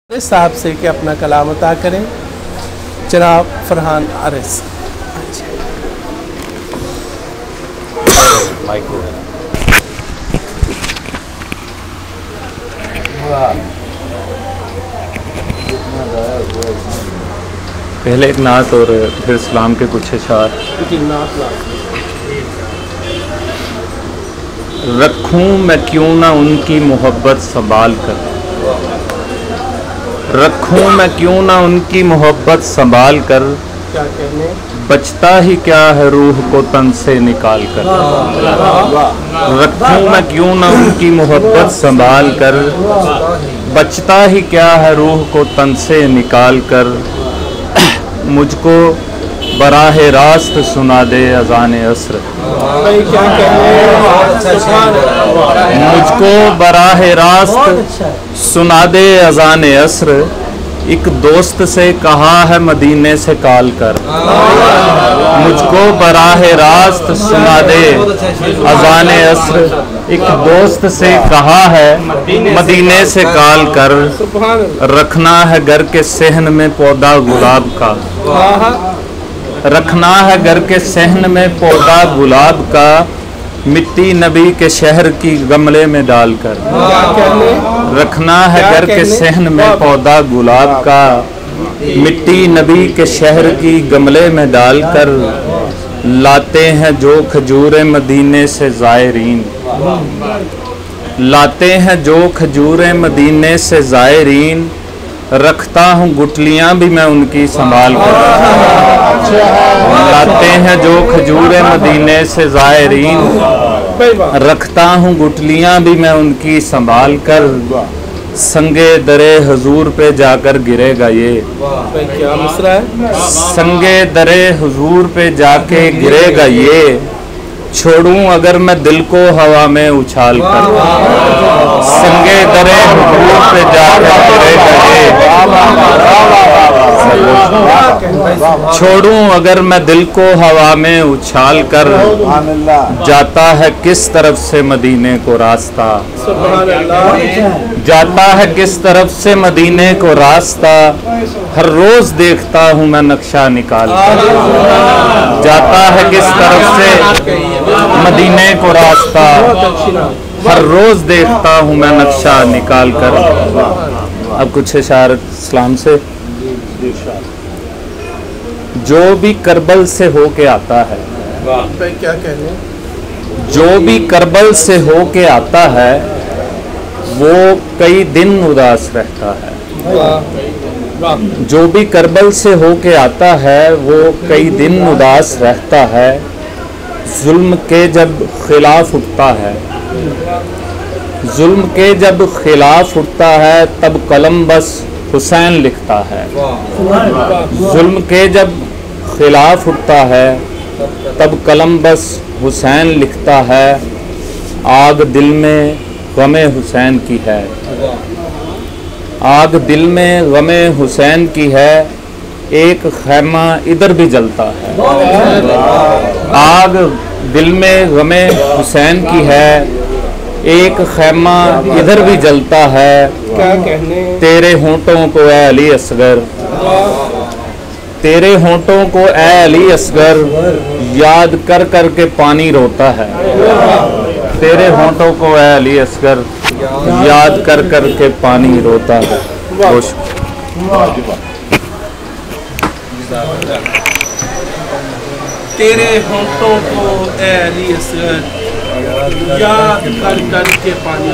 साहब से कि अपना कलाम अता करें। जनाब फरहान आरिस। पहले एक नात और फिर इस्लाम के कुछ अशार। रखूं मैं क्यों ना उनकी मोहब्बत संभाल कर, रखूं मैं क्यों ना उनकी मोहब्बत संभाल कर, क्या कहने बचता ही क्या है रूह को तन से निकाल कर। रखूं मैं क्यों ना उनकी मोहब्बत संभाल कर, बचता ही क्या है रूह को तन से निकाल कर। मुझको बराहे रास्त सुना दे अज़ान अस्र, क्या मुझको बराहे रास्त सुना दे अज़ान अस्र। एक दोस्त से कहा है मदीने से कॉल कर, मुझको बराहे रास्त सुना दे अज़ान अस्र। एक दोस्त से कहा है मदीने से कॉल कर, रखना है घर के सहन में पौधा गुलाब का, रखना है घर के सहन में पौधा गुलाब का। मिट्टी नबी के शहर की गमले में डालकर, रखना है घर के सहन में पौधा गुलाब का। मिट्टी नबी के शहर की गमले में डालकर, लाते हैं जो खजूरें मदीने से ज़ायरीन, लाते हैं जो खजूरें मदीने से ज़ायरीन। रखता हूँ गुठलियाँ भी मैं उनकी संभाल कर, लाते हैं जो खजूरें मदीने से ज़ायरीन। रखता हूँ गुठलियाँ भी मैं उनकी संभाल कर, संगे दरे हुजूर पे जाकर गिरेगा ये। क्या मसला है? संगे दरे हुजूर पे जाके गिरेगा ये। छोड़ूं अगर मैं दिल को हवा में उछाल कर, संगे दरे हुजूर पे जाकर गिरेगा ये। छोड़ूं अगर मैं दिल को हवा में उछाल कर, जाता है किस तरफ से मदीने को रास्ता, जाता है किस तरफ से मदीने को रास्ता। हर रोज देखता हूँ मैं नक्शा निकाल कर, जाता है किस तरफ से मदीने को रास्ता। हर रोज देखता हूँ मैं नक्शा निकाल कर। अब कुछ इशार इस्लाम से। जो भी करबल से होके आता है, क्या कहने, जो भी करबल से होके आता है, वो कई दिन उदास रहता है। जो भी करबल से होके आता है, वो कई दिन उदास रहता है। जुल्म के जब खिलाफ उठता है, जुल्म के जब खिलाफ उठता है, तब कलम बस हुसैन लिखता है। जुल्म के जब खिलाफ उठता है, तब कलम बस हुसैन लिखता है। आग दिल में गमे हुसैन की है, आग दिल में गमे हुसैन की है। एक खैमा इधर भी जलता है, आग दिल में गमे हुसैन की है। एक खैमा इधर भी जलता है। क्या कहने, तेरे होंठों को ए अली असगर, तेरे होंठों को ए अली असगर, याद कर कर के पानी रोता है। तेरे होंठों को ए अली असगर, याद कर कर के पानी रोता है। तेरे होंठों को ए अली असगर, याद कर कर के पानी